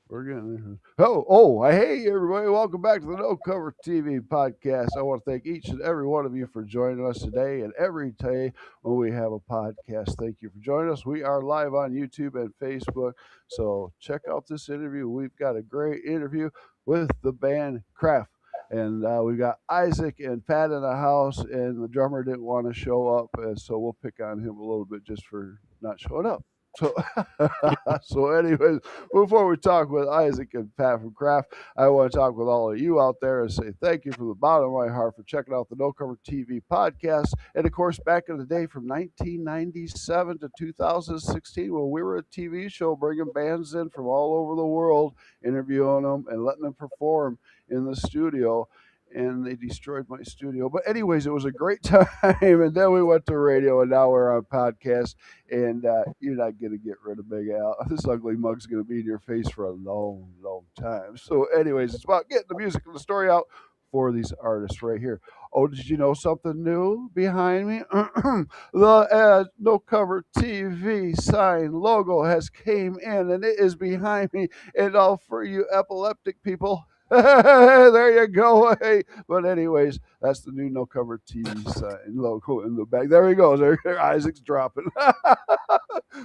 We're getting oh, hey everybody, welcome back to the No Cover TV podcast. I want to thank each and every one of you for joining us today and every day when we have a podcast. Thank you for joining us. We are live on YouTube and Facebook, so check out this interview. We've got a great interview with the band Krapf. And we've got Isaac and Pat in the house, and the drummer didn't want to show up, and so we'll pick on him a little bit just for not showing up. So, anyways, before we talk with Isaac and Pat from Krapf, I want to talk with all of you out there and say thank you from the bottom of my heart for checking out the No Cover TV podcast. And of course, back in the day from 1997 to 2016, when we were a TV show bringing bands in from all over the world, interviewing them and letting them perform in the studio. And they destroyed my studio. But anyways, it was a great time. And then we went to radio, and now we're on podcast. And you're not going to get rid of Big Al. This ugly mug's going to be in your face for a long, long time. So, anyways, it's about getting the music and the story out for these artists right here. Oh, did you know something new behind me? The No Cover TV sign logo has came in, and it is behind me. And all for you epileptic people. There you go. Hey. But anyways, that's the new No Cover TV sign logo in the back. There he goes. There Isaac's dropping.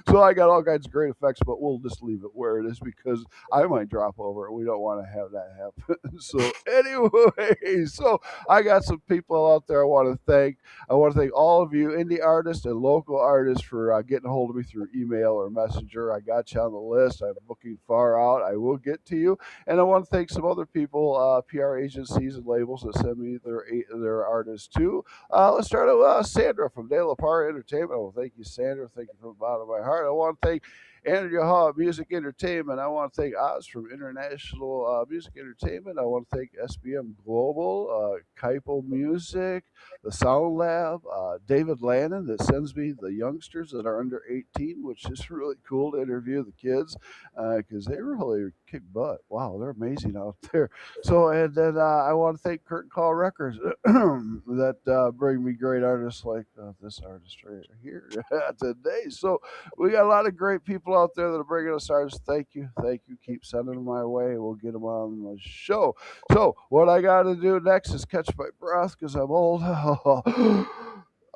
So I got all kinds of great effects, but we'll just leave it where it is because I might drop over it. We don't want to have that happen. So anyway, so I got some people out there I want to thank. I want to thank all of you indie artists and local artists for getting a hold of me through email or messenger. I got you on the list. I'm booking far out. I will get to you. And I want to thank some other people, PR agencies and labels that send me their artists too. Let's start with Sandra from De La Par Entertainment. Well, thank you, Sandra. Thank you from the bottom of my heart. I want to thank Andrea Hall Music Entertainment. I want to thank Oz from International Music Entertainment. I want to thank SBM Global, Kaipo Music, the Sound Lab, David Lannon that sends me the youngsters that are under 18, which is really cool to interview the kids because they really kick butt. Wow, they're amazing out there. So, and then I want to thank Curtain Call Records that bring me great artists like this artist right here today. So, we got a lot of great people out there that are bringing us artists. Thank you. Thank you. Keep sending them my way. We'll get them on the show. So, what I got to do next is catch my breath because I'm old. I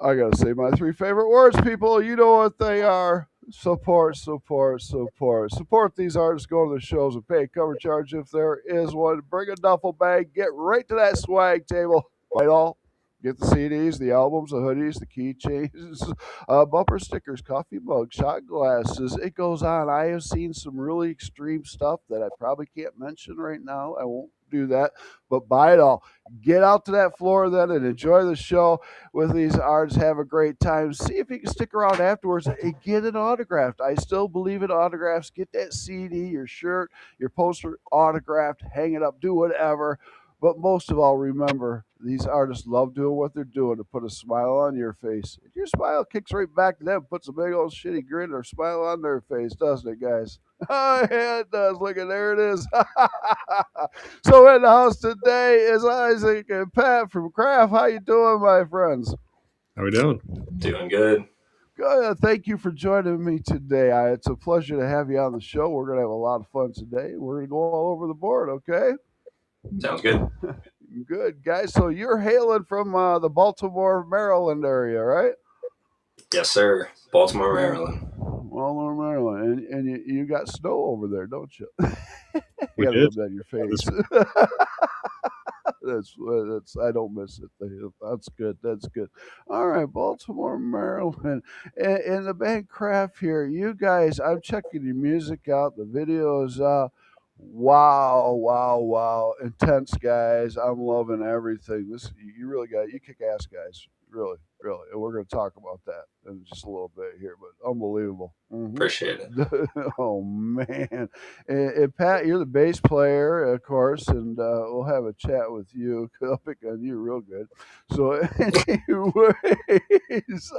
got to say my three favorite words, people. You know what they are. Support, support, support. Support these artists. Go to the shows and pay a cover charge if there is one. Bring a duffel bag. Get right to that swag table. Buy it all. Get the CDs, the albums, the hoodies, the keychains, bumper stickers, coffee mugs, shot glasses. It goes on. I have seen some really extreme stuff that I probably can't mention right now. I won't do that, but buy it all. Get out to that floor then and enjoy the show with these artists. Have a great time. See if you can stick around afterwards and get it autographed. I still believe in autographs. Get that CD, your shirt, your poster autographed. Hang it up. Do whatever. But most of all, remember, these artists love doing what they're doing to put a smile on your face. Your smile kicks right back to them, puts a big old shitty grin or smile on their face, doesn't it, guys? Oh, yeah, it does. Look at there it is. So in the house today is Isaac and Pat from Krapf. How you doing, my friends? How we doing? Doing good. Good. Thank you for joining me today. It's a pleasure to have you on the show. We're going to have a lot of fun today. We're going to go all over the board, okay? Sounds good. Good, guys. So you're hailing from the Baltimore, Maryland area, right? Yes, sir. Baltimore, Maryland. Baltimore, Maryland. And you got snow over there, don't you? You We got to did. rub that in your face. That's I don't miss it. That's good. That's good. All right, Baltimore, Maryland, and the band Krapf here. You guys, I'm checking your music out. The videos. Wow, wow, wow! Intense, guys. I'm loving everything. This you really got. You kick ass, guys. Really, really. And we're going to talk about that in just a little bit here, but unbelievable. Appreciate it. Oh man! And Pat, you're the bass player, of course, and we'll have a chat with you. 'Cause I'll pick on you real good. So, anyways,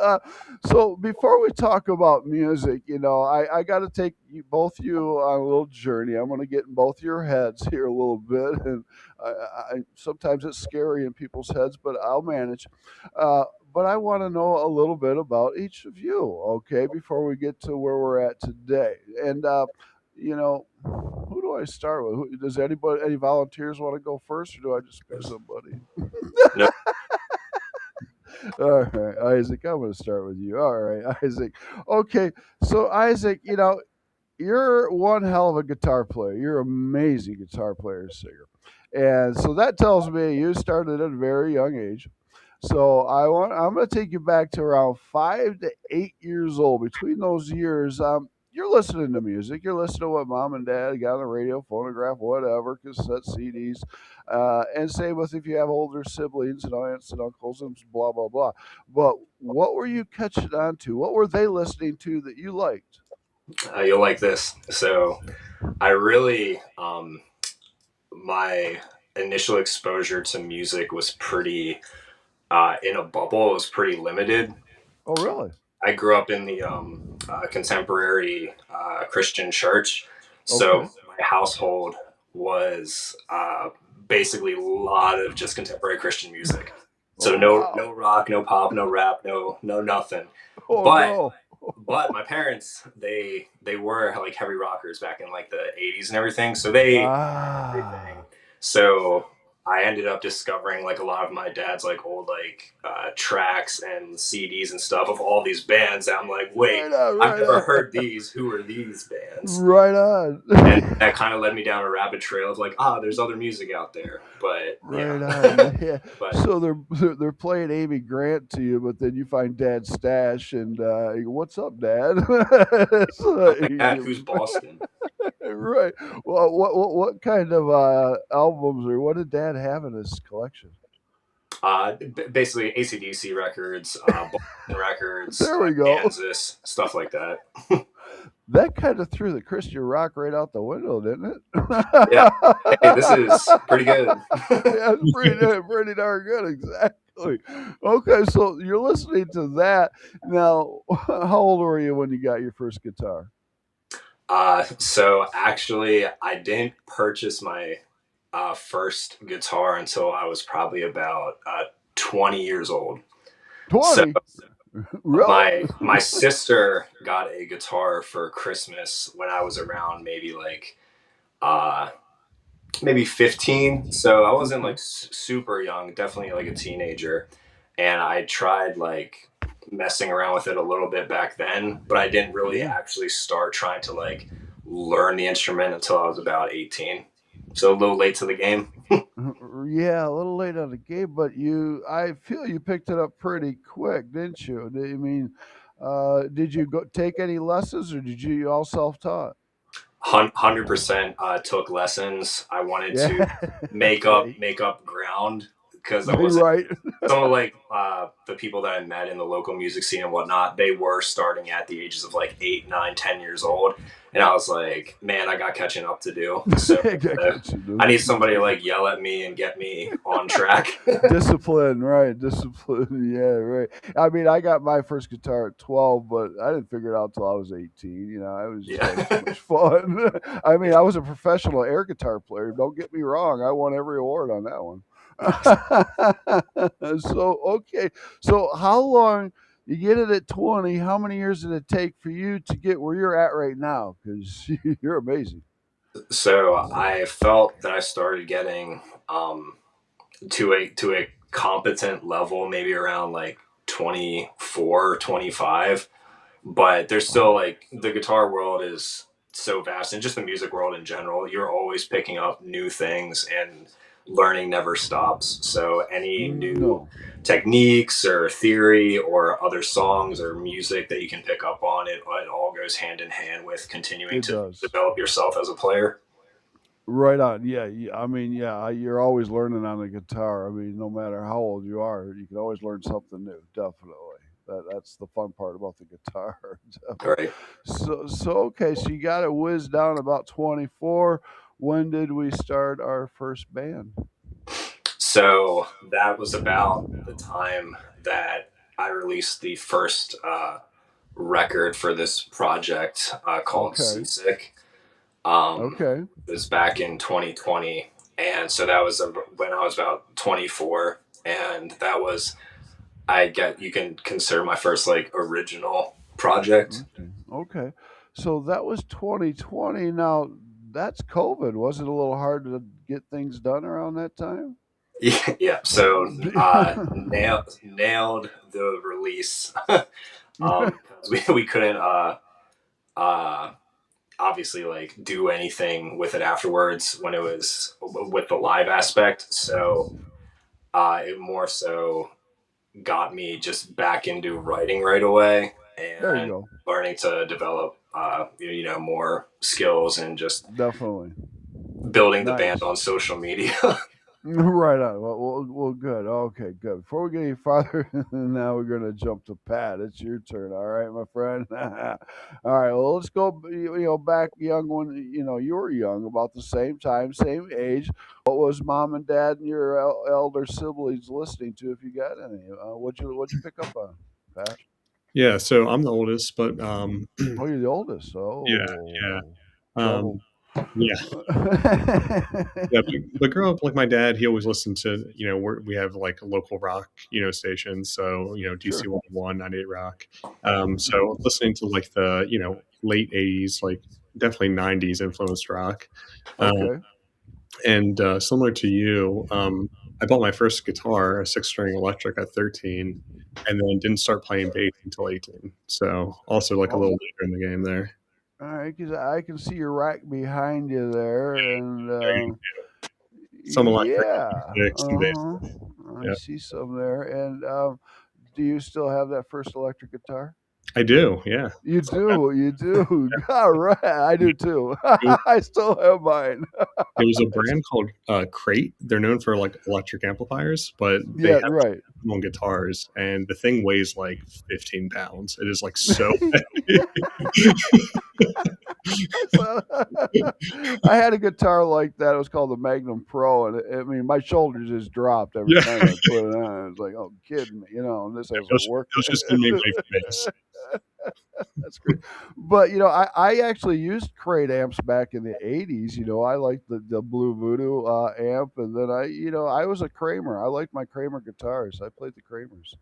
so before we talk about music, I got to take both you on a little journey. I'm going to get in both your heads here a little bit, and sometimes it's scary in people's heads, but I'll manage. But I want to know a little bit about each of you, okay, before we get to where we're at today. And, who do I start with? Does anybody, any volunteers want to go first, or do I just pick somebody? No, All right, Isaac, I'm going to start with you. All right, Isaac. Okay, so Isaac, you're one hell of a guitar player. You're an amazing guitar player and singer. And so that tells me you started at a very young age. So I'm going to take you back to around 5 to 8 years old. Between those years, you're listening to music. You're listening to what mom and dad got on the radio, phonograph, whatever, cassette CDs. And same with if you have older siblings and aunts and uncles and blah, blah, blah. But what were you catching on to? What were they listening to that you liked? you'll like this. So I really, my initial exposure to music was pretty in a bubble. It was pretty limited. Oh, really? I grew up in the contemporary Christian church, so Okay. my household was basically a lot of just contemporary Christian music. So Oh, no wow. rock, no pop, no rap, no nothing. Oh, But no. my parents they were like heavy rockers back in like the 80s and everything, so they everything. Ah. So I ended up discovering like a lot of my dad's like old like tracks and CDs and stuff of all these bands. And I'm like, wait, Right on, I've right never on. heard these. Who are these bands? Right on. And that kind of led me down a rabbit trail of like, there's other music out there. But yeah, Right on. Yeah. but So they're playing Amy Grant to you, but then you find Dad's stash, and you go, "What's up, Dad?" So, I'm like, who's Boston? right. Well, what kind of albums or what did Dad have in his collection? Basically ACDC records, Boston records, There we go. Kansas, stuff like that. That kind of threw the Christian rock right out the window, didn't it? Yeah. Hey, this is pretty good. Yeah, it's pretty darn good, exactly. Okay, so you're listening to that. Now, how old were you when you got your first guitar? So actually, I didn't purchase my first guitar until I was probably about 20 years old. So 20? Really? my sister got a guitar for Christmas when I was around uh, maybe 15. So I wasn't Okay. like super young, definitely like a teenager. And I tried like messing around with it a little bit back then, but I didn't really Yeah. actually start trying to like learn the instrument until I was about 18. So a little late to the game. Yeah, a little late on the game, but I feel you picked it up pretty quick, didn't you? I mean, did you go take any lessons or did you all self-taught? 100% took lessons. I wanted Yeah. to Okay. make up ground because I You're wasn't right. some of like the people that I met in the local music scene and whatnot, they were starting at the ages of like 8, 9, 10 years old, and I was like, man, I got catching up to do. So I uh, got I you. need somebody to like yell at me and get me on track. Discipline, right? Discipline. Yeah, right. I mean, I got my first guitar at 12, but I didn't figure it out till I was 18. I was just having too Yeah, much fun. I mean, yeah, I was a professional air guitar player. Don't get me wrong. I won every award on that one. nice. So, okay. So, how long you get it at 20? How many years did it take for you to get where you're at right now? Because you're amazing. So I felt that I started getting to a competent level maybe around like 24, 25. But there's still like the guitar world is so vast, and just the music world in general, you're always picking up new things, and learning never stops. So any new No, techniques or theory or other songs or music that you can pick up on, it all goes hand in hand with continuing it to does. develop yourself as a player. Right on. Yeah, yeah. I mean, yeah, you're always learning on the guitar. I mean, no matter how old you are, you can always learn something new. Definitely. That's the fun part about the guitar. All Definitely. right. So okay, so you got it whizzed down about 24. When did we start our first band? So that was about the time that I released the first record for this project called Okay. Seasick. Um, Okay. it was back in 2020. And so that was when I was about 24. And that was, you can consider my first like original project. Okay. Okay. So that was 2020. Now, that's COVID. Was it a little hard to get things done around that time? Yeah, yeah. So nailed the release. 'Cause we couldn't uh obviously like do anything with it afterwards when it was with the live aspect. So it more so got me just back into writing right away There you and go. learning to develop more skills and just Definitely. building the band Nice. on social media. Right on. Well, good. Okay, good. Before we get any farther, now we're gonna jump to Pat. It's your turn. All right, my friend. All right. Well, let's go. Back young when you were young, about the same time, same age. What was mom and dad and your elder siblings listening to, if you got any? What'd you pick up on, Pat? Yeah, so I'm the oldest, but Oh, you're the oldest. yeah, yeah, Oh, trouble. um, yeah, yeah. But growing up, like my dad, he always listened to we have like a local rock station, so DC Sure. 101, 98 Rock. So listening to like the late '80s, like definitely '90s influenced rock. Um, Okay. and similar to you, I bought my first guitar, a six-string electric, at 13, and then didn't start playing bass until 18. So also like a little Oh, later in the game there. all right, because I can see your rack behind you there, and There you Some electric yeah, sticks and bass. I Yeah, see some there. And do you still have that first electric guitar? I do. Yeah. You So that, do, you do. All right, I yeah, do too. it was, I still have mine. it was a That's, brand called Crate. They're known for like electric amplifiers, but they yeah, have right. on guitars, and the thing weighs like 15 pounds. It is like so heavy. So, I had a guitar like that. It was called the Magnum Pro, and I mean, my shoulders just dropped every Yeah, time I put it on. I was like, "Oh, kidding me?" And this hasn't it worked. was just made way for bass. That's great. But I actually used crate amps back in the '80s. I liked the Blue Voodoo amp, and then I was a Kramer. I liked my Kramer guitars. I played the Kramers.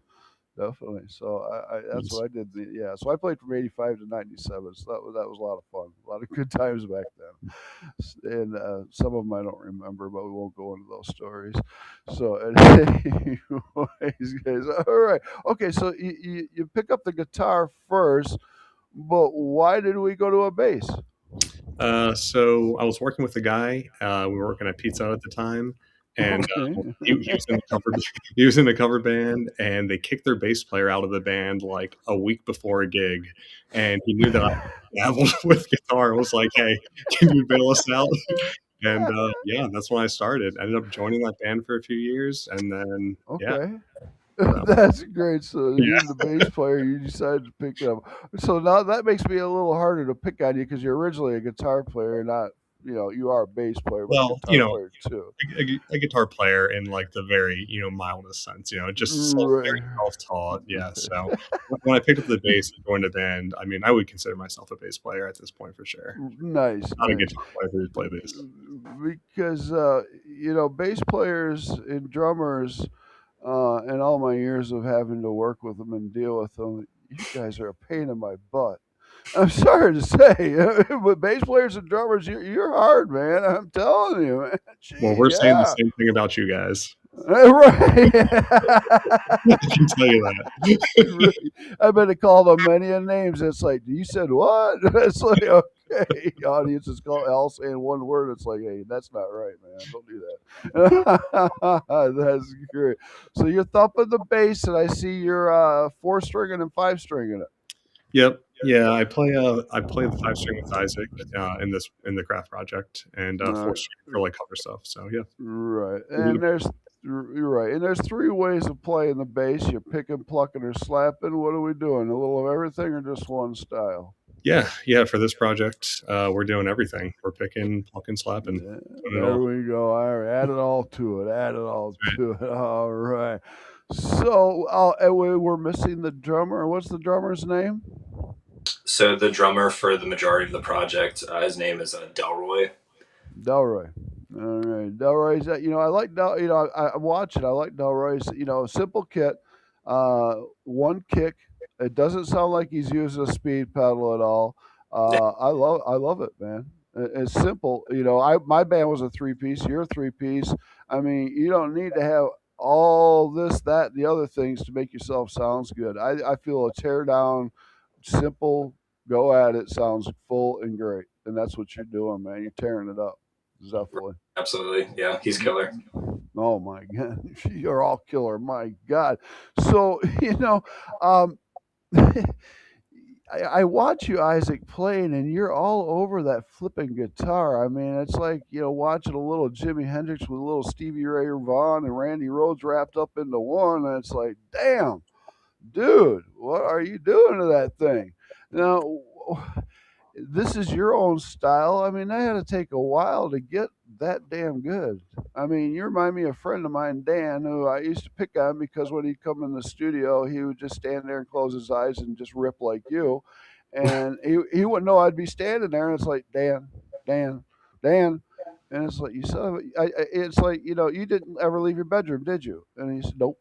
Definitely. So that's Nice. what I did. Yeah. So I played from '85 to '97. So that was a lot of fun. A lot of good times back then. And some of them I don't remember, but we won't go into those stories. So, anyways, guys. All right. Okay. So you pick up the guitar first, but why did we go to a bass? So I was working with a guy. We were working at Pizza Hut at the time, and Okay. he was in the cover. He was in the cover band, and they kicked their bass player out of the band like a week before a gig. And he knew that I dabbled with guitar. I was like, "Hey, can you bail us out?" And yeah, that's when I started. I ended up joining that band for a few years, and then yeah, Okay. so That's great. So yeah. you're the bass player. You decided to pick it up. So now that makes me a little harder to pick on you because you're originally a guitar player, not you are a bass player, but a Well, guitar player too. a guitar player in like the very mildest sense, just Right. very self-taught. Yeah. So when I picked up the bass and joined a band, I mean, I would consider myself a bass player at this point for sure. Nice, Not a nice. guitar player who play bass. Because bass players and drummers, and all my years of having to work with them and deal with them, you guys are a pain in my butt. I'm sorry to say, but bass players and drummers, you're hard, man. I'm telling you, man. Well, Jeez, we're saying the yeah. same thing about you guys. Right. I can tell you that. Right. I've been called on many a names. It's like, you said what? It's like, okay, audience is called all saying one word. It's like, hey, that's not right, man. Don't do that. That's great. So you're thumping the bass, and I see you're four stringing and five stringing it. Yep. Yeah, I play the five string with Isaac in the craft project, and four Uh, string for like cover stuff. So yeah, right, we do and you're right, and there's three ways of playing the bass. You're picking, plucking, or slapping. What are we doing? A little of everything, or just one style? yeah. For this project, we're doing everything. We're picking, plucking, slapping, Yeah, doing it there all. we go. All right, add it all to it. Add it all to it. All right. So, and we're missing the drummer. What's the drummer's name? So the drummer for the majority of the project, his name is Delroy. Delroy. All right, Delroy's. I like Del. I watch it. I like Delroy's. Simple kit, one kick. It doesn't sound like he's using a speed pedal at all. I love it, man. It's simple. My band was a three piece. You're a three piece. I mean, you don't need to have all this, that, and the other things to make yourself sounds good. I feel a tear down, simple, go at it sounds full and great, and that's what you're doing, man. You're tearing it up, definitely. Absolutely. Yeah, he's killer. Oh my God, you're all killer. My God. So um, I watch you, Isaac, playing, and you're all over that flipping guitar. I mean, it's like watching a little Jimi Hendrix with a little Stevie Ray Vaughan and Randy Rhoads wrapped up into one. And it's like, damn, dude, what are you doing to that thing? Now, this is your own style. I mean, that had to take a while to get that damn good. I mean, you remind me of a friend of mine, Dan, who I used to pick on because when he'd come in the studio, he would just stand there and close his eyes and just rip like you. And he wouldn't know I'd be standing there. And it's like, Dan, Dan, Dan. And it's like, you son of it's like, you didn't ever leave your bedroom, did you? And he said, nope.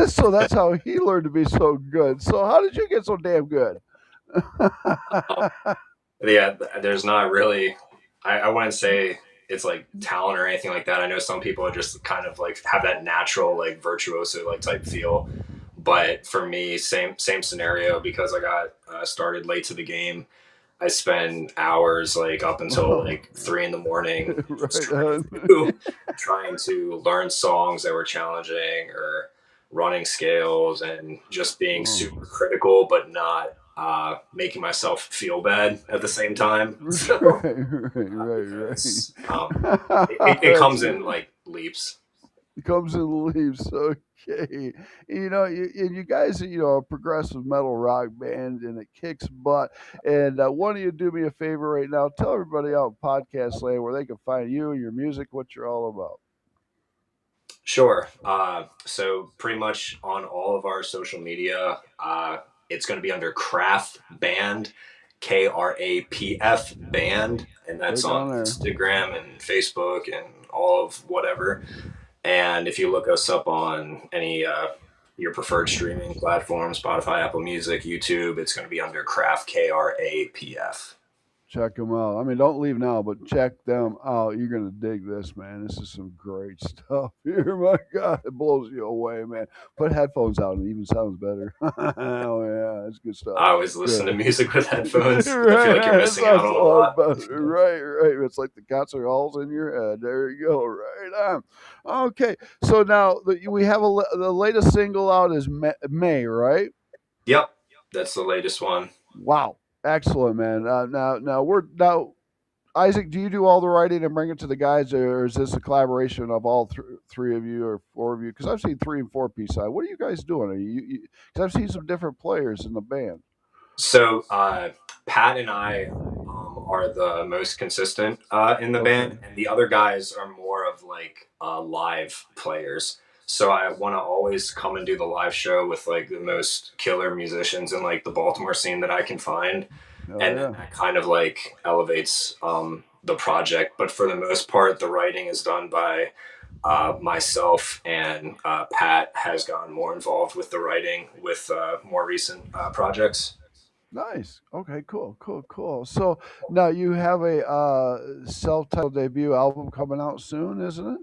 So that's how he learned to be so good. So how did you get so damn good? Yeah, there's not really. I wouldn't say it's like talent or anything like that. I know some people are just kind of like have that natural like virtuoso like type feel, but for me, same scenario because I got started late to the game. I spend hours like up until Oh, like 3 in the morning just right on. trying to learn songs that were challenging or running scales and just being Oh. super critical, but not making myself feel bad at the same time. Right, So right, because right. it That's comes in it. like leaps. Comes and leaves. Okay. And you guys are, a progressive metal rock band and it kicks butt. And why don't you do me a favor right now? Tell everybody out in podcast land where they can find you and your music, what you're all about. Sure. So pretty much on all of our social media, it's going to be under Krapf Band, Krapf Band, and that's Right on down there. Instagram and Facebook and all of whatever. And if you look us up on any your preferred streaming platform, Spotify, Apple Music, YouTube, it's going to be under Krapf, Krapf. Check them out. I mean, don't leave now, but check them out. You're gonna dig this, man. This is some great stuff here. My God, it blows you away, man. Put headphones out, and it even sounds better. Oh yeah, that's good stuff. I always listen to Good. music with headphones because I feel like you're Right, it missing out sounds a on a lot lot. better. Right, right. It's like the concert halls in your head. There you go. Right on. Okay, so now we have the latest single out is May, right? Yep, that's the latest one. Wow, excellent, man. Now Isaac, do you do all the writing and bring it to the guys, or is this a collaboration of all three of you or four of you? Because I've seen three and four piece side. What are you guys doing? Are because I've seen some different players in the band. So Pat and I are the most consistent in the band, Okay. and the other guys are more of like live players. So I want to always come and do the live show with like the most killer musicians in like the Baltimore scene that I can find, Oh and then yeah. that kind of like elevates the project. But for the most part, the writing is done by myself, and Pat has gotten more involved with the writing with more recent projects. Nice. Okay. Cool. Cool. Cool. So now you have a self-titled debut album coming out soon, isn't it?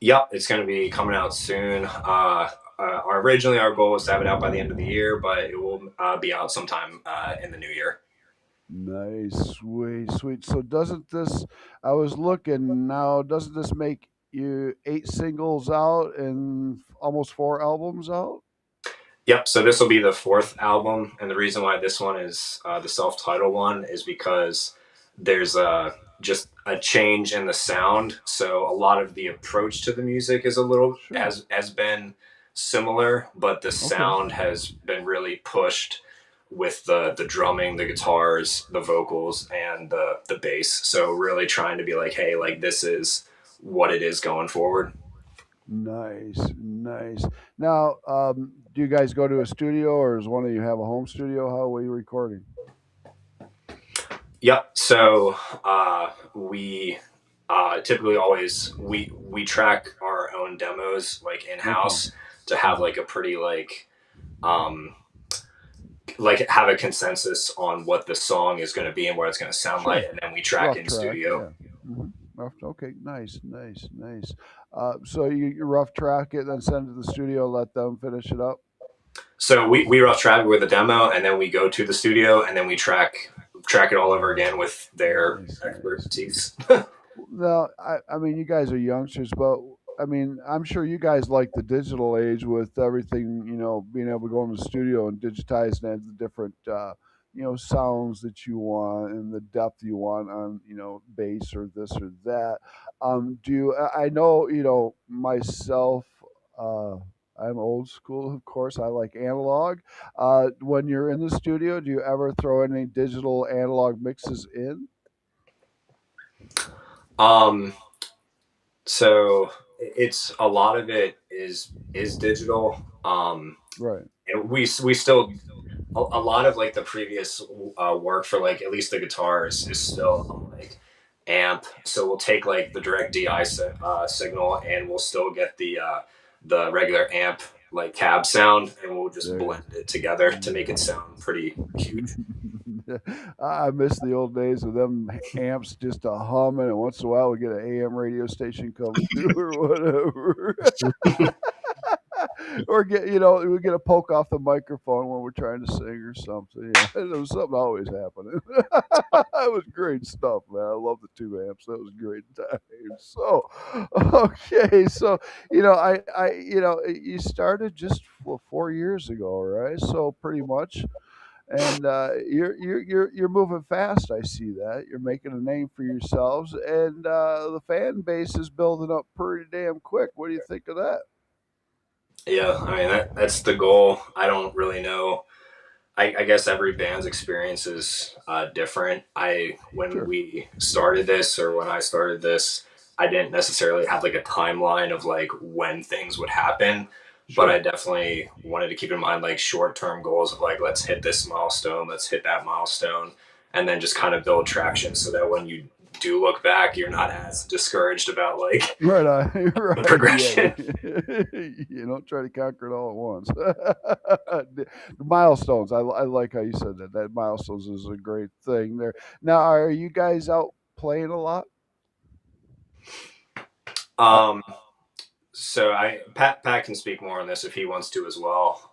Yep, it's going to be coming out soon. Originally, our goal was to have it out by the end of the year, but it will be out sometime in the new year. Nice. Sweet. Sweet. So doesn't this? I was looking now. Doesn't this make you eight singles out and almost four albums out? Yep, so this will be the fourth album, and the reason why this one is the self-titled one is because there's just a change in the sound. So a lot of the approach to the music is a little Sure. has been similar, but the Okay. sound has been really pushed with the drumming, the guitars, the vocals, and the bass. So really trying to be like, hey, like this is what it is going forward. Nice. Nice. Now, do you guys go to a studio, or does one of you have a home studio? How are you recording? Yep. So we typically always we track our own demos like in Okay. house to have like a pretty like um, like have a consensus on what the song is going to be and what it's going to sound like, Sure. and then we track Rough in track, studio. yeah. Rough, okay, nice, nice, nice. So you rough track it, then send it to the studio, let them finish it up. So we rough track with a demo, and then we go to the studio, and then we track it all over again with their Nice, nice. expertise. Now, I mean, you guys are youngsters, but I mean, I'm sure you guys like the digital age with everything, being able to go in the studio and digitize and add the different, sounds that you want and the depth you want on, bass or this or that. Do you, I know, myself, uh, I'm old school, of course. I like analog. When you're in the studio, do you ever throw any digital analog mixes in? um, so it's a lot of it is digital. Right. And we still a lot of like the previous work for like at least the guitars is still on like amp. So we'll take like the direct DI signal, and we'll still get the regular amp like cab sound, and we'll just There. blend it together to make it sound pretty huge. I miss the old days of them amps just a humming, and once in a while we get an AM radio station come through or whatever, or we get a poke off the microphone when we're trying to sing or something. Yeah, there was something always happening. It was great stuff, man. I love the two amps. That was great time. So, okay, so you started just 4 years ago, right? So pretty much, and you're moving fast. I see that you're making a name for yourselves, and the fan base is building up pretty damn quick. What do you think of that? Yeah, I mean that's the goal. I don't really know. I guess every band's experience is different. I when Sure, we started this, or when I started this, I didn't necessarily have like a timeline of like when things would happen, but sure. I definitely wanted to keep in mind like short term goals of like let's hit this milestone, let's hit that milestone, and then just kind of build traction so that when you do look back, you're not as discouraged about like Right on, the right. Yeah, progression. you don't try to conquer it all at once. The milestones. I like how you said that. That milestones is a great thing there. Now, are you guys out playing a lot? Uh, Um, so Pat can speak more on this if he wants to as well.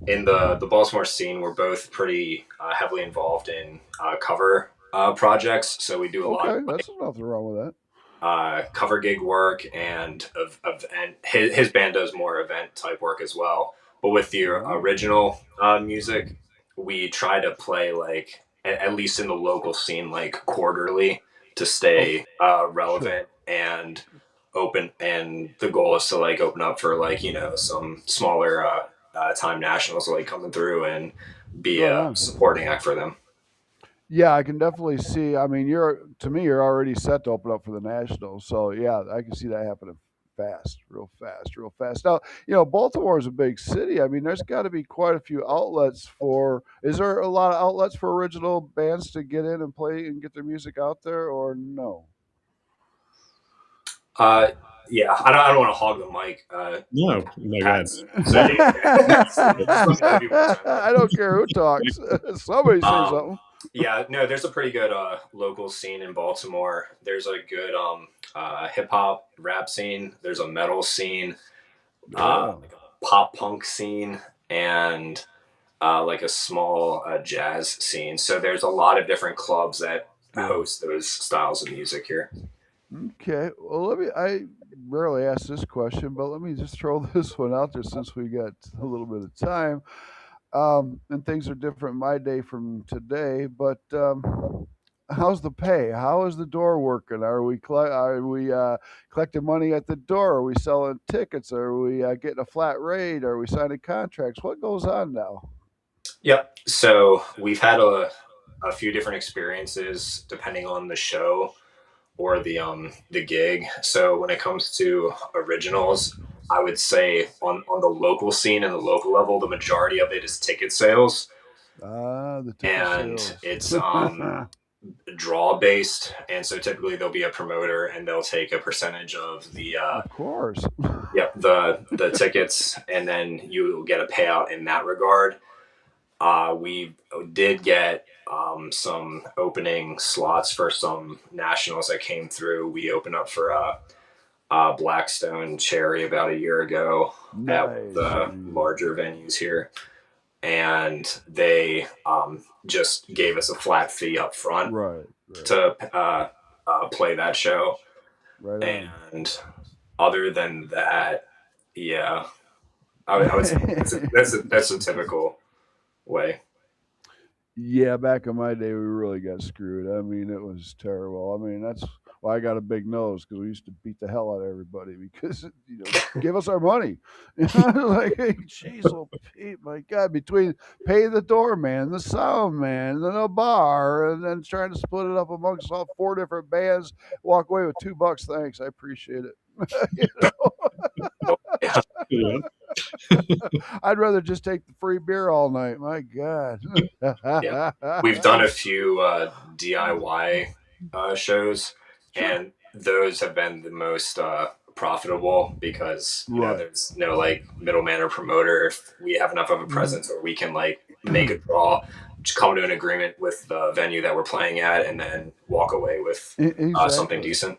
In the Baltimore scene, we're both pretty heavily involved in cover projects. So we do a lot of okay, that's nothing wrong with that. cover gig work, and and his band does more event type work as well. But with the Oh, original music, we try to play like at least in the local scene like quarterly to oh, stay sure. relevant and open. And the goal is to like open up for like some smaller time nationals like coming through and be Right a on. supporting act for them. Yeah, I can definitely see. I mean, you're already set to open up for the Nationals, so yeah, I can see that happening fast, real fast, real fast. Now, Baltimore is a big city. I mean, there's got to be quite a few outlets for. Is there a lot of outlets for original bands to get in and play and get their music out there, or no? Uh, yeah, I don't want to hog the mic. No, no, go ahead. Pat's saying, okay. So just let me know if you want to chime in. I don't care who talks. Somebody say Um, something. yeah, no, there's a pretty good local scene in Baltimore. There's a good hip hop rap scene. There's a metal scene, Yeah, like a pop punk scene, and like a small jazz scene. So there's a lot of different clubs that yeah. host those styles of music here. Okay. Well, I rarely ask this question, but let me just throw this one out there since we got a little bit of time. And things are different my day from today, but how's the pay? How is the door working? Are we collecting money at the door? Are we selling tickets? Are we getting a flat rate? Are we signing contracts? What goes on now? Yep. So we've had a few different experiences depending on the show or the gig. So when it comes to originals, I would say on the local scene and the local level, the majority of it is ticket sales, Ah, the ticket and sales. it's draw based. And so typically there'll be a promoter, and they'll take a percentage of the Of course. the tickets, and then you get a payout in that regard. We did get some opening slots for some nationals that came through. We opened up for Blackstone Cherry about a year ago at one of Nice. the larger venues here, and they just gave us a flat fee up front Right. Right. to play that show. Right on. And other than that, yeah, I would say that's a typical way. Yeah, back in my day, we really got screwed. I mean, it was terrible. I mean, that's why I got a big nose because we used to beat the hell out of everybody because give us our money. Like, hey, jeez, oh Pete, my God, between pay the doorman, the sound man, then a bar, and then trying to split it up amongst all four different bands, walk away with $2. Thanks, I appreciate it. Oh, yeah, Yeah. I'd rather just take the free beer all night. My God. yeah. We've done a few DIY shows, Sure. and those have been the most profitable because Right. there's no like middleman or promoter. If we have enough of a presence, or we can like make a draw, just come to an agreement with the venue that we're playing at, and then walk away with something Exactly. decent.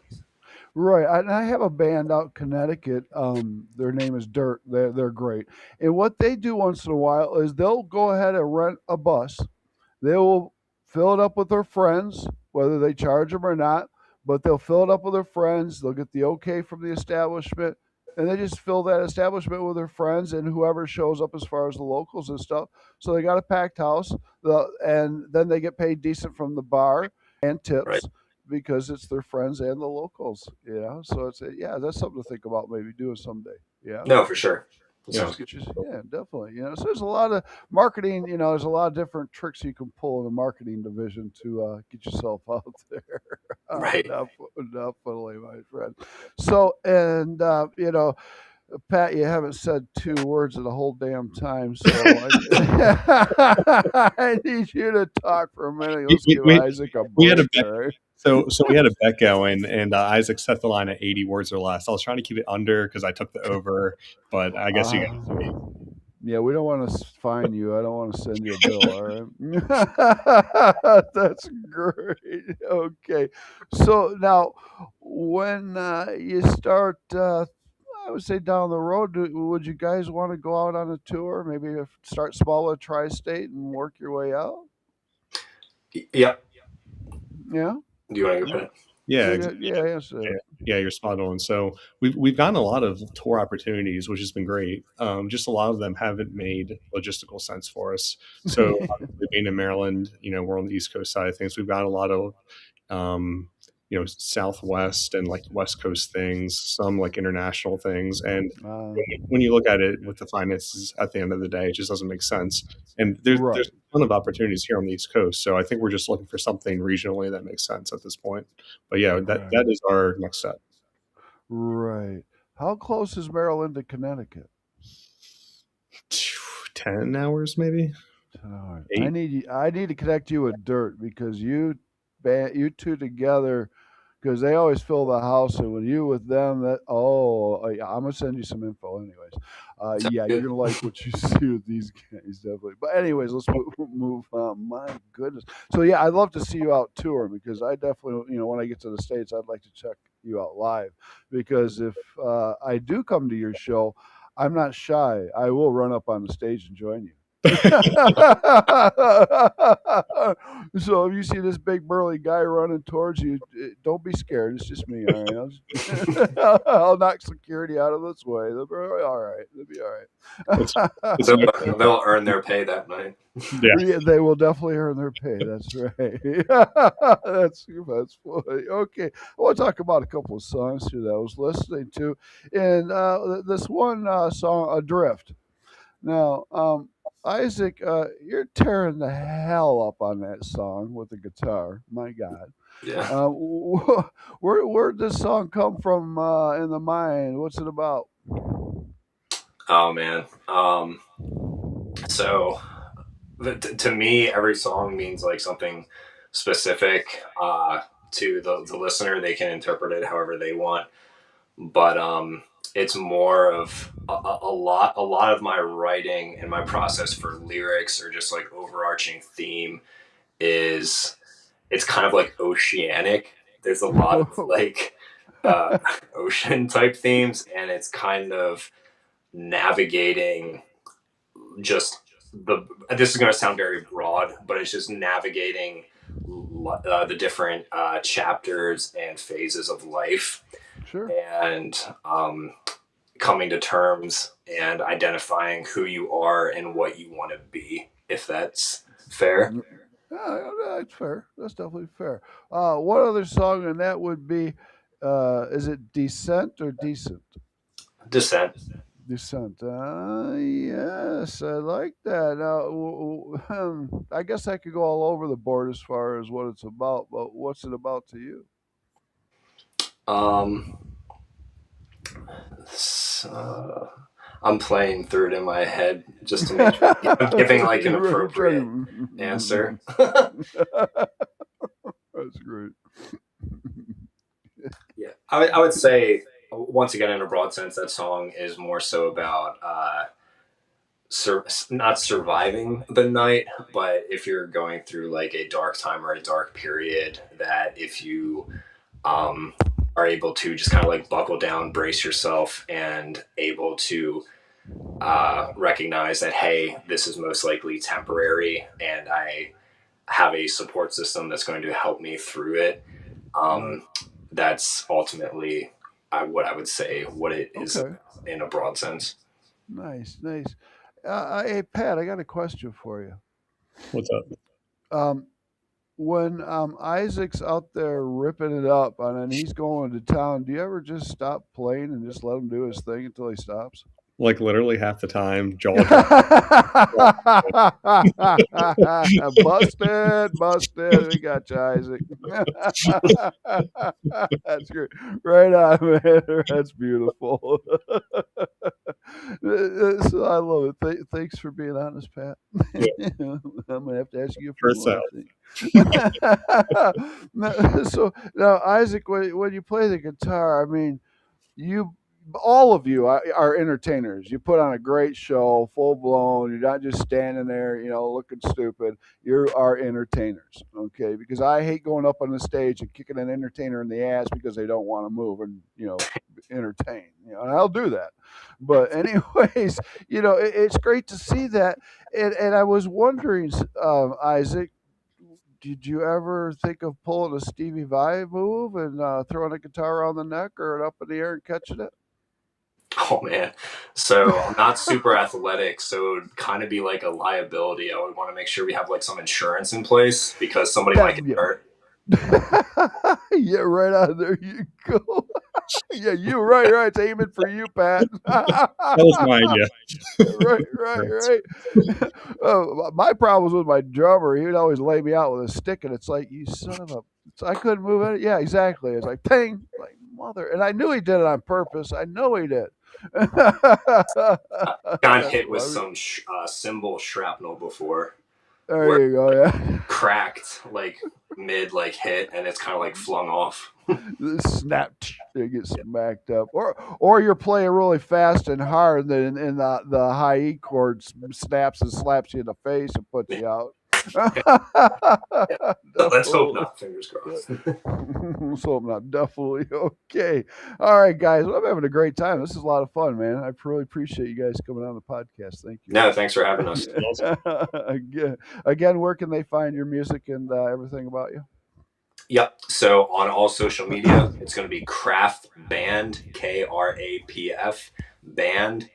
Right. I have a band out in Connecticut. Their name is Dirt. They're great. And what they do once in a while is they'll go ahead and rent a bus. They will fill it up with their friends, whether they charge them or not, but they'll fill it up with their friends. They'll get the okay from the establishment, and they just fill that establishment with their friends and whoever shows up as far as the locals and stuff. So they got a packed house, and then they get paid decent from the bar and Right? tips because it's their friends and the locals. So yeah, that's something to think about maybe doing someday. Yeah. No, for sure. That Yeah. sounds Just good. get you, yeah, definitely. So there's a lot of marketing. There's a lot of different tricks you can pull in the marketing division to get yourself out there. Right. Definitely, my friend. So, and Pat, you haven't said two words in the whole damn time, so I need you to talk for a minute. we, Let's we, give we Isaac a we had a break, all bet. right? So we had a bet going, and Isaac set the line at 80 words or less. I was trying to keep it under because I took the over, but I guess you Uh, got to. yeah, we don't want to fine you. I don't want to send you a bill. All right. That's great. Okay. So now, when you start, I would say down the road, would you guys want to go out on a tour? Maybe start small at Tri-State and work your way out? Yep. Yeah. Do you want to go Yeah. ahead? Yeah, Yeah. exactly. Yeah. Yes. Yeah, you're spot on. So we've gotten a lot of tour opportunities, which has been great. Just a lot of them haven't made logistical sense for us. So obviously being in Maryland, we're on the East Coast side of things. We've got a lot of um, Southwest and like West Coast things, some like international things, and uh, when you look at it with the finances at the end of the day, it just doesn't make sense. And there's right. a ton of opportunities here on the East Coast, so I think we're just looking for something regionally that makes sense at this point. But yeah, that Right. is our next step. Right. How close is Maryland to Connecticut? 10 hours, maybe All right. I 8. need you, I need to connect you with Dirt because you two together because they always fill the house and when you with them yeah, I'm gonna send you some info anyways. Sounds Yeah, you're good. gonna like what you see with these guys definitely. But anyways, let's move on. My goodness. So yeah, I'd love to see you out touring because I definitely when I get to the States, I'd like to check you out live because if I do come to your show, I'm not shy. I will run up on the stage and join you. So if you see this big burly guy running towards you, don't be scared. It's just me. All right, I'll knock security out of this way. They'll be all right. They'll be It's all it's They'll, a they'll earn their pay that night. yeah. right. Yeah, they will definitely earn their pay. That's right. That's funny. Okay, I want to talk about a couple of songs here that I was listening to, and this one song, "Adrift." Now, Isaac, you're tearing the hell up on that song with the guitar. My God. Yeah. Where'd this song come from in the mind? What's it about? Oh man. So to me, every song means like something specific to the listener. They can interpret it however they want. but it's more of a lot of my writing and my process for lyrics or just like overarching theme is it's kind of like oceanic. There's a lot of like uh, ocean type themes, and it's kind of navigating just the. This is going to sound very broad, but it's just navigating the different chapters and phases of life, Sure. and coming to terms and identifying who you are and what you want to be. If that's fair. Yeah, that's fair. That's definitely fair. One other song, and that would be, is it Descent or Decent? Descent. Descent. Yes, I like that. Now, I guess I could go all over the board as far as what it's about, but what's it about to you? Um, uh, I'm playing through it in my head just to make sure I'm giving like an You're appropriate trying answer. to. That's great. Yeah, I would say once again in a broad sense that song is more so about not surviving the night, but if you're going through like a dark time or a dark period, that if you um, are able to just kind of like buckle down, brace yourself, and able to recognize that, hey, this is most likely temporary, and I have a support system that's going to help me through it. Right. That's ultimately what I would say what it is Okay. about in a broad sense. Nice. Nice. Hey, Pat, I got a question for you. What's up? Um, when Isaac's out there ripping it up and he's going to town, do you ever just stop playing and just let him do his thing until he stops? Like literally half the time, jaw drop. Busted, busted. We got you, Isaac. That's great. Right on, man. That's beautiful. So I love it. Thanks for being honest, Pat. Yeah, I'm gonna have to ask you a few first more, out. I think. So now, Isaac, when you play the guitar, I mean, you all of you are entertainers. You put on a great show, full blown. You're not just standing there, looking stupid. You are entertainers, okay? Because I hate going up on the stage and kicking an entertainer in the ass because they don't want to move and entertain. And I'll do that. But anyways, it's great to see that. And I was wondering, Isaac, did you ever think of pulling a Stevie Vai move and throwing a guitar around the neck or up in the air and catching it? Oh man. So I'm not super athletic, so it would kind of be like a liability. I would want to make sure we have like some insurance in place because somebody might That get yeah. hurt. Yeah, right on there you go. Yeah, you right. It's aiming for you, Pat. That was my idea. right. My problem was with my drummer. He would always lay me out with a stick, and it's like, you son of a. So I couldn't move it. Yeah, exactly. It's like, ping, like mother. And I knew he did it on purpose. I know he did. Got That's hit with why. some cymbal shrapnel before, where There you go. Yeah. cracked like mid like hit, and it's kind of like flung off. Snap, they get smacked up, or you're playing really fast and hard, and the high E chord snaps and slaps you in the face and puts you out. Yeah. Let's hope Definitely. not. Fingers crossed. So I'm not definitely okay. All right, guys. Well, I'm having a great time. This is a lot of fun, man. I really appreciate you guys coming on the podcast. Thank you. No, thanks for having us. Awesome. Again, where can they find your music and everything about you? Yep. So on all social media, it's going to be Krapf Band, Krapf Band.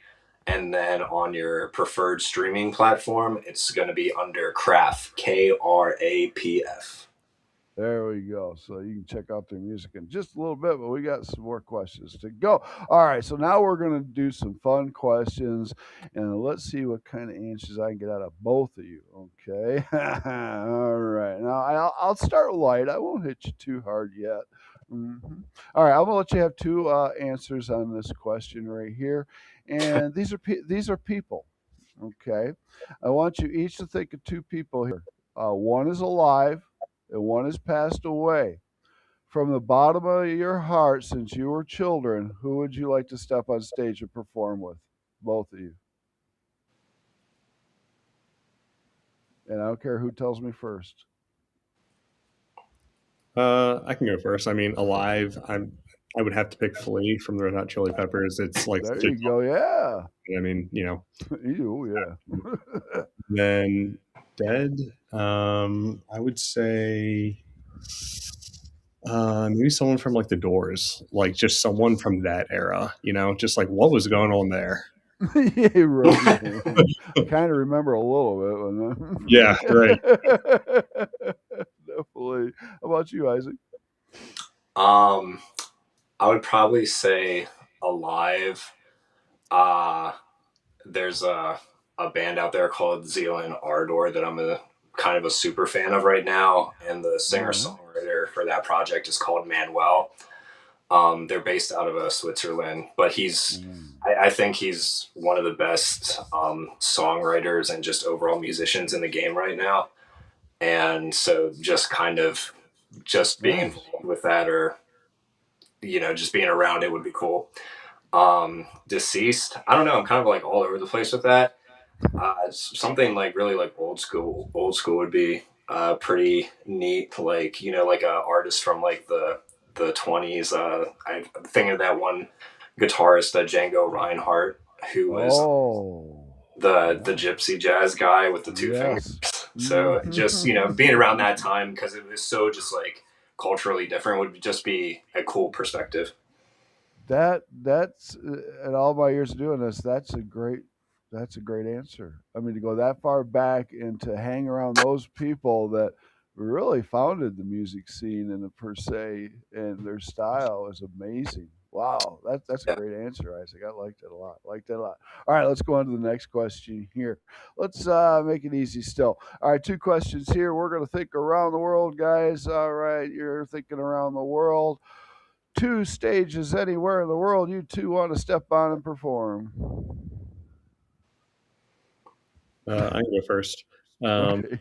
And then on your preferred streaming platform, it's going to be under Krapf, Krapf. There we go. So you can check out their music in just a little bit, but we got some more questions to go. All right, so now we're going to do some fun questions, and let's see what kind of answers I can get out of both of you. Okay. All right. Now I'll start light. I won't hit you too hard yet. All right, I'm gonna let you have two answers on this question right here, and these are people. Okay, I want you each to think of two people here. One is alive and one has passed away. from the bottom of your heart, since you were children, who would you like to step on stage and perform with? Both of you. And I don't care who tells me first. I can go first. I mean, alive. I would have to pick Flea from the Red Hot Chili Peppers. It's like There such a you go. Yeah. I mean, you know. Oh, yeah. Then dead. I would say maybe someone from like the Doors, like just someone from that era. You know, just like what was going on there. Yeah, right. I kind of remember a little Yeah, right. bit. Definitely. How about you, Isaac? Um, I would probably say Alive. Uh, there's a band out there called Zealand Ardor that I'm a kind of a super fan of right now, and the All singer right. songwriter for that project is called Manuel. They're based out of Switzerland, but Mm. I think he's one of the best songwriters and just overall musicians in the game right now. And so just kind of just being Nice. involved with that, or just being around it would be cool. Deceased, I don't know, I'm kind of like all over the place with that. Something like really like old school would be pretty neat, like like a artist from like the 20s. I'm thinking of that one guitarist, Django Reinhardt, who was Oh, the yeah. gypsy jazz guy with the two fingers. Yes. So just Mhm. being around that time, because it was so just like culturally different, would just be a cool perspective. That's in all my years of doing this, that's a great answer. I mean, to go that far back and to hang around those people that really founded the music scene in the per se, and their style is amazing. Wow, that's a Yeah. great answer, Isaac. I liked it a lot. Liked it a lot. All right, let's go on to the next question here. Let's make it easy still. All right, two questions here. We're gonna think around the world, guys. All right, you're thinking around the world. Two stages anywhere in the world you two want to step on and perform. I can go first. Okay.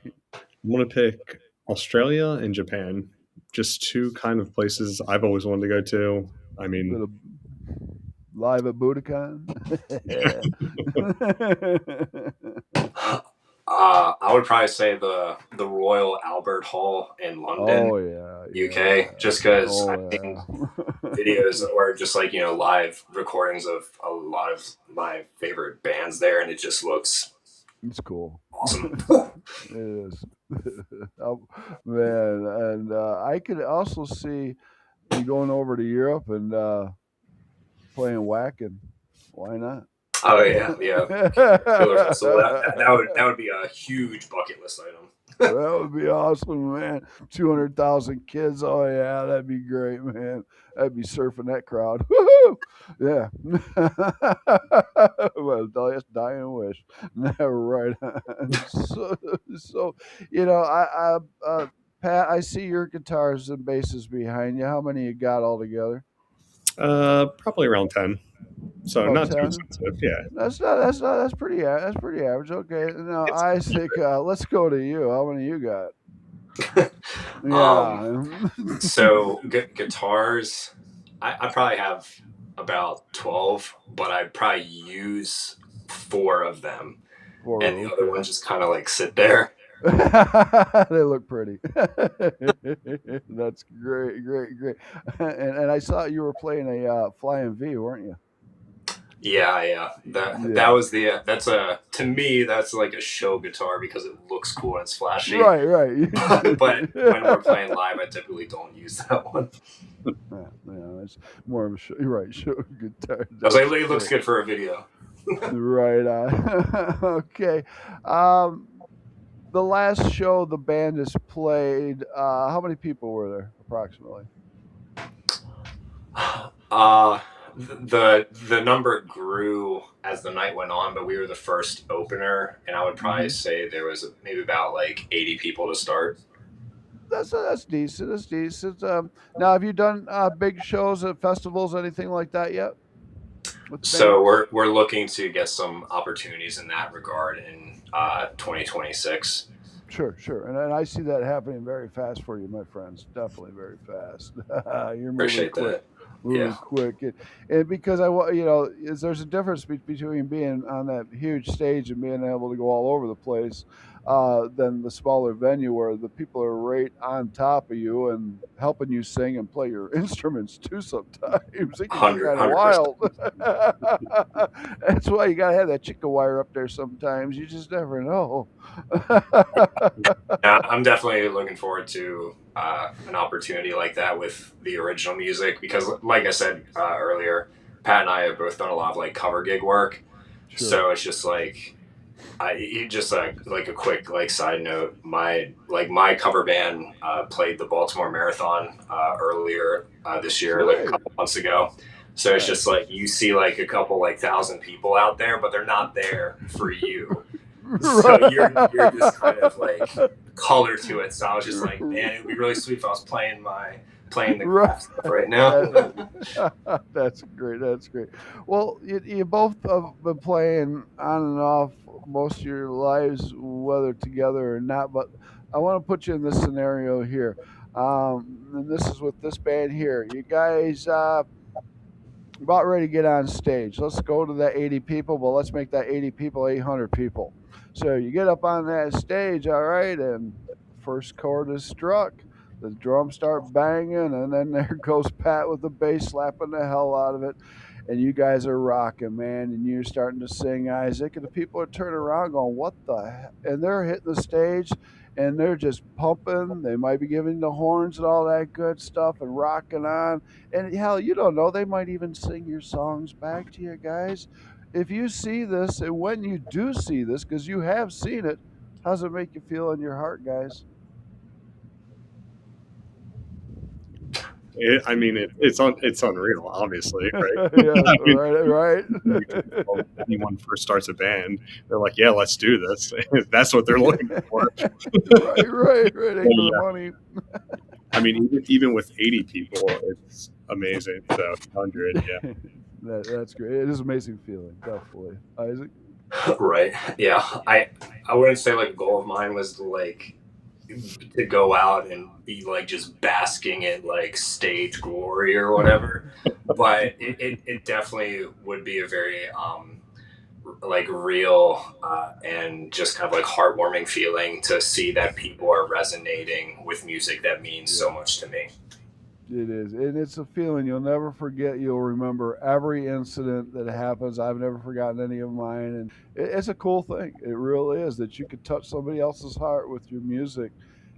I'm gonna pick Australia and Japan. Just two kind of places I've always wanted to go to. I Bit mean, of live at Budokan. I would probably say the Royal Albert Hall in London, Oh yeah, UK, yeah. just because I've seen Oh videos yeah. or just like live recordings of a lot of my favorite bands there, and it just looks It's cool. awesome. It is. Oh, man, and I could also see you going over to Europe and playing whacking. Why not? Oh yeah, yeah, Killer Festival. That would be a huge bucket list item. That would be awesome, man. 200,000 kids. Oh, yeah, that'd be great, man. I'd be surfing that crowd. Woohoo! Yeah. Well, that's dying wish. Right on. So, Pat, I see your guitars and basses behind you. How many you got altogether? probably around 10. So About not too 10? expensive. Yeah. That's pretty average. Okay. Now, Isaac, let's go to you. How many you got? um, Yeah. so guitars, I probably have about 12, but I probably use four of them, and Four. the other Okay. ones just kind of like sit there. They look pretty. That's great, great, great. And I saw you were playing a flying V, weren't you? Yeah, yeah. That Yeah. was the that's a to me that's like a show guitar because it looks cool and it's flashy. Right, right. But when we're playing live, I typically don't use that one. Yeah, it's more of a show, you're right, show guitar. I was like, That's it looks great. good for a video. Right on. Okay. Um, the last show the band has played, how many people were there approximately? Uh the number grew as the night went on, but we were the first opener, and I would probably Hmm. say there was maybe about like 80 people to start. That's decent. That's decent. Now, have you done big shows at festivals, anything like that yet with the band? So we're looking to get some opportunities in that regard in 2026. Sure, and I see that happening very fast for you, my friends. Definitely very fast. You're Appreciate that. Yeah. moving quick, and because there's a difference between being on that huge stage and being able to go all over the place, than the smaller venue where the people are right on top of you and helping you sing and play your instruments too. Sometimes it can get 100 kind of 100%. wild. That's why you gotta have that chicken wire up there. Sometimes you just never know. Yeah, I'm definitely looking forward to an opportunity like that with the original music because, like I said earlier, Pat and I have both done a lot of like cover gig work. Sure. So it's just like just like a quick like side note. My cover band played the Baltimore Marathon earlier this year, like a Great. couple months ago. So it's just Nice. like you see like a couple like thousand people out there, but they're not there for you. So you're just kind of like color to it. So I was just like, man, it would be really sweet if I was playing the Right. Krapf stuff right now. That's great. That's great. Well, you both have been playing on and off most of your lives, whether together or not. But I want to put you in this scenario here, and this is with this band here. You guys about ready to get on stage. Let's go to that 80 people, but let's make that 80 people 800 people. So you get up on that stage, all right, and first chord is struck. The drums start banging, and then there goes Pat with the bass slapping the hell out of it. And you guys are rocking, man, and you're starting to sing Isaac, and the people are turning around going, "What the heck?" And they're hitting the stage, and they're just pumping. They might be giving the horns and all that good stuff and rocking on. And hell, you don't know, they might even sing your songs back to you guys. If you see this, and when you do see this, because you have seen it, how does it make you feel in your heart, guys? I mean, it's unreal, obviously, right? Yeah, I mean, right, right. when anyone first starts a band, they're like, "Yeah, let's do this." That's what they're looking for. Right. So, Ain't for the yeah, money. I mean, even with 80 people, it's amazing. So 100, yeah. That's great. It is an amazing feeling, definitely. Isaac? Right. Yeah. I wouldn't say like a goal of mine was to go out and be like just basking in like stage glory or whatever. But it definitely would be a very like real and just kind of like heartwarming feeling to see that people are resonating with music that means so Yeah. much to me. It is, and it's a feeling you'll never forget. You'll remember every incident that happens. I've never forgotten any of mine, and it's a cool thing. It really is that you could touch somebody else's heart with your music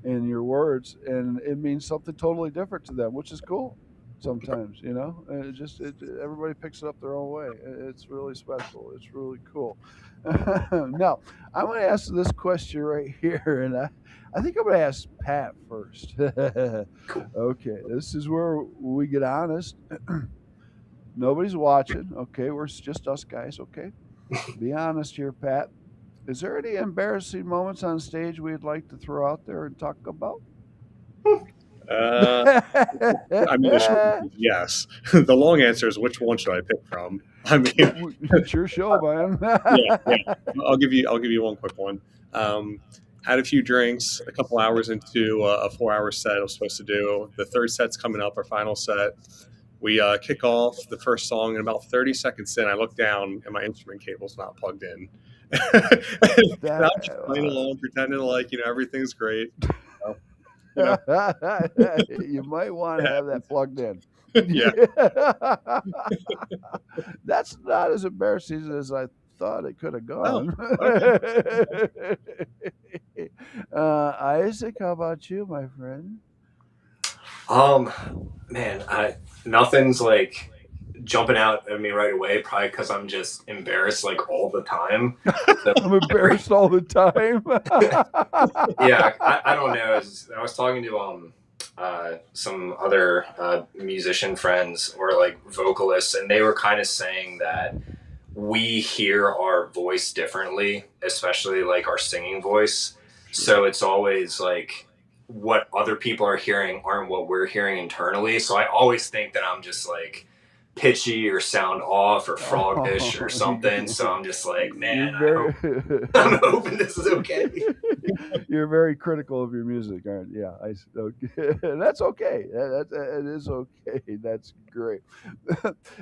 and your words, and it means something totally different to them, which is cool. Sometimes, and everybody picks it up their own way. It's really special. It's really cool. Now, I'm going to ask this question right here, and I think I'm going to ask Pat first. Cool. Okay, this is where we get honest. Nobody's watching. Okay, we're just us guys. Okay, be honest here, Pat. Is there any embarrassing moments on stage we'd like to throw out there and talk about? Uh, I mean, the short answer is yes. The long answer is which one should I pick from? I mean, It's your show, man. yeah. I'll give you one quick one. Had a few drinks, a couple hours into a 4 hour set I was supposed to do. The third set's coming up, our final set. We kick off the first song, and about 30 seconds in, I look down and my instrument cable's not plugged in. And I'm That just playing along, pretending like everything's great. So, you know, you might want it to have that happens. plugged in. Yeah. That's not as embarrassing as I thought it could have Oh, gone. okay. Isaac, how about you, my friend? Um, man, nothing's like jumping out at me right away. Probably because I'm just embarrassed like all the time. So I'm every embarrassed all the time. yeah, I don't know. I was talking to some other musician friends or like vocalists, and they were kind of saying that we hear our voice differently, especially like our singing voice. Sure. So it's always like what other people are hearing aren't what we're hearing internally. So I always think that I'm just like pitchy or sound off or froggish or Oh, something. So I'm just like, you're man, I very hope I'm hoping this is okay. you're very critical of your music, aren't you? Yeah, okay. That's okay. It is okay. That's great.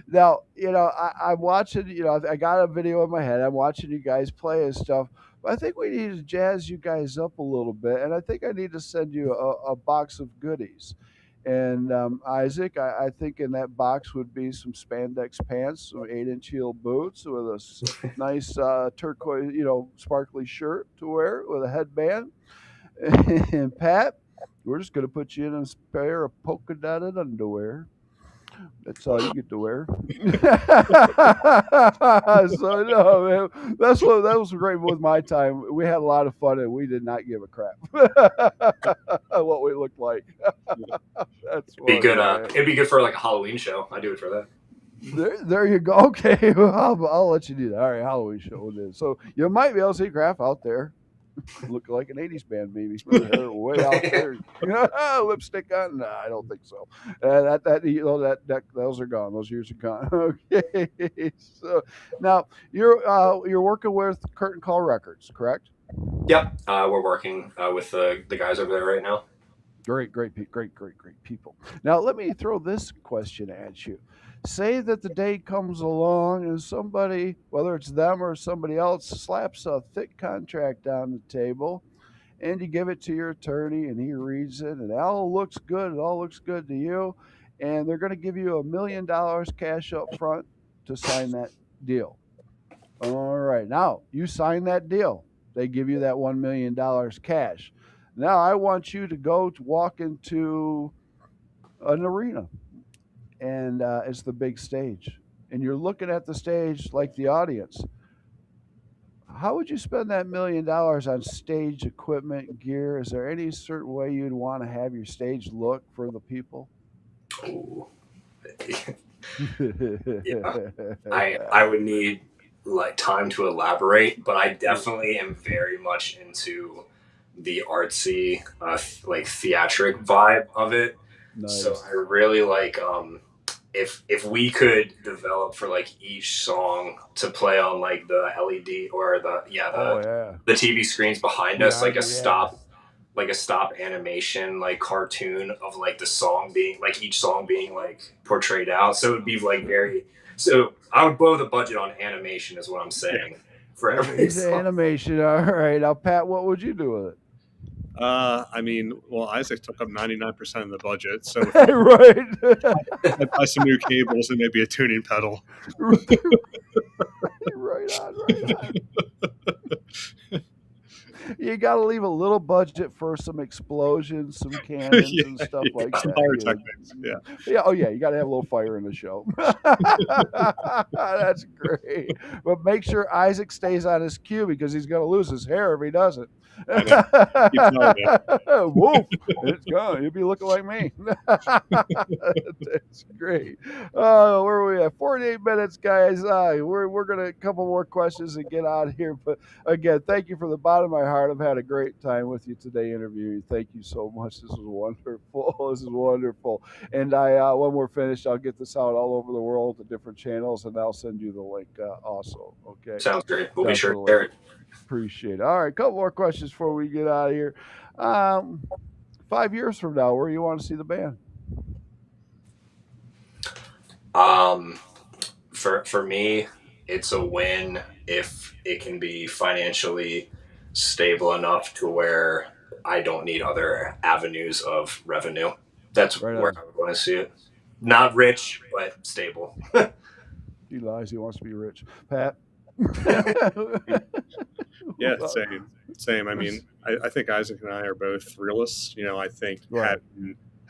Now, I'm watching. I got a video in my head. I'm watching you guys play and stuff. But I think we need to jazz you guys up a little bit, and I think I need to send you a box of goodies. And Isaac, I think in that box would be some spandex pants, some 8-inch heel boots with a nice turquoise, sparkly shirt to wear with a headband. And Pat, we're just going to put you in a pair of polka dotted underwear. That's all you get to wear. So no, man, that was great with my time. We had a lot of fun, and we did not give a crap what we looked like. That's Be funny, good. man. It'd be good for like a Halloween show. I do it for that. There you go. Okay, well, I'll let you do that. All right, Halloween show it is. So you might be able to see Krapf out there, looking like an '80s band, maybe with her hair way out there, lipstick on. No, I don't think so. That those are gone. Those years are gone. Okay, so now you're working with Curtain Call Records, correct? Yep. We're working with the guys over there right now. Great people. Now, let me throw this question at you. Say that the day comes along and somebody, whether it's them or somebody else, slaps a thick contract on the table and you give it to your attorney and he reads it and it all looks good to you, and they're going to give you $1 million cash up front to sign that deal. All right, now you sign that deal. They give you that $1 million cash. Now I want you to go to walk into an arena, and it's the big stage, and you're looking at the stage like the audience. How would you spend that $1 million on stage equipment, gear? Is there any certain way you'd want to have your stage look for the people? Ooh. Yeah. I would need like time to elaborate, but I definitely am very much into the artsy, like theatric vibe of it. So Nice. I really like if we could develop for like each song to play on like the LED or Oh yeah. the TV screens behind us, Behind you, yeah. like a stop animation like cartoon of like the song being like each song being like portrayed out. So it would be like very so I would blow the budget on animation is what I'm Yeah. saying for Okay, every he's an song. animation. All right. Now, Pat, what would you do with I mean, well, Isaac took up 99% of the budget, so if it? Right. I'd buy some new cables and maybe a tuning pedal. Right on, right on. You got to leave a little budget for some explosions, some cannons, Yeah, and stuff like some that. pyrotechnics. Yeah. Yeah. Oh, yeah. You got to have a little fire in the show. That's great. But make sure Isaac stays on his cue because he's going to lose his hair if he doesn't. I know. Keep telling you. Woof! It's gone. You'll be looking like me. That's great. Where are we at? 48 minutes, guys. We're gonna a couple more questions and get out of here. But again, thank you from the bottom of my heart. I've had a great time with you today interviewing. Thank you so much. This was wonderful. This is wonderful. And when we're finished, I'll get this out all over the world to different channels, and I'll send you the link also. Okay. Sounds great. We'll be sure to Definitely. share it. Appreciate it. All right, couple more questions before we get out of here. 5 years from now, where you want to see the band? For me, it's a win if it can be financially stable enough to where I don't need other avenues of revenue. That's Right where on. I would want to see it. Not rich, but stable. He lies. He wants to be rich. Pat. Yeah, same. I mean, I think Isaac and I are both realists. You know, I think Right.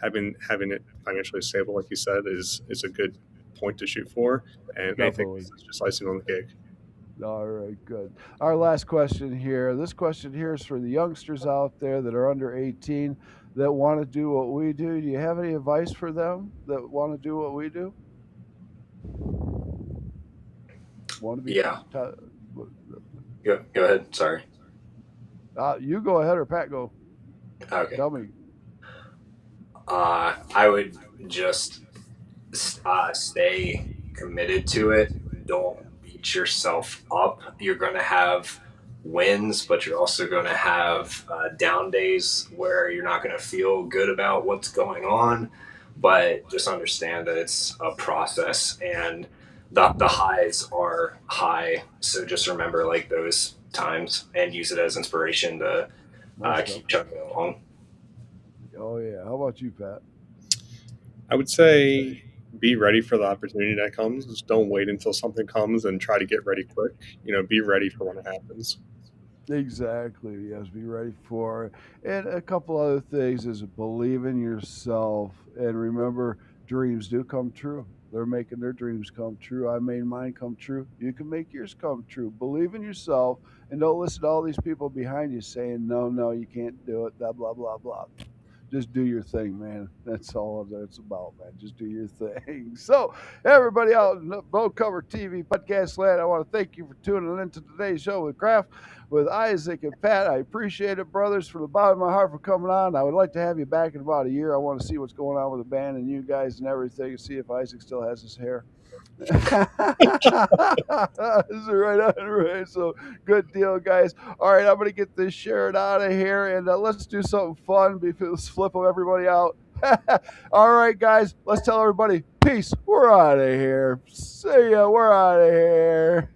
having it financially stable, like you said, is a good point to shoot for, and I think Definitely. this is just icing on the cake. All right, good. Our last question here. This question here is for the youngsters out there that are under 18 that want to do what we do. Do you have any advice for them that want to do what we do? Want to be? Yeah. Go ahead. Sorry. You go ahead or Pat go. Okay. Tell me. I would just stay committed to it. Don't beat yourself up. You're going to have wins, but you're also going to have down days where you're not going to feel good about what's going on. But just understand that it's a process, and the highs are high. So just remember like those times and use it as inspiration to Most keep definitely. chugging along. Oh yeah. How about you, Pat? I would say be ready for the opportunity that comes. Just don't wait until something comes and try to get ready quick. Be ready for when it happens. Exactly. Yes, be ready for it. And a couple other things is believe in yourself and remember dreams do come true. They're making their dreams come true. I made mine come true. You can make yours come true. Believe in yourself and don't listen to all these people behind you saying, no, no, you can't do it, blah, blah, blah, blah. Just do your thing, man. That's all that's about, man. Just do your thing. So, everybody out in the Bow Cover TV podcast land, I want to thank you for tuning into today's show with Krapf, with Isaac and Pat. I appreciate it, brothers, from the bottom of my heart for coming on. I would like to have you back in about a year. I want to see what's going on with the band and you guys and everything, and see if Isaac still has his hair. This is right on, right? So good deal, guys. All right, I'm gonna get this shared out of here, and let's do something fun. Let's flip everybody out. All right, guys, let's tell everybody peace. We're out of here. See ya. We're out of here.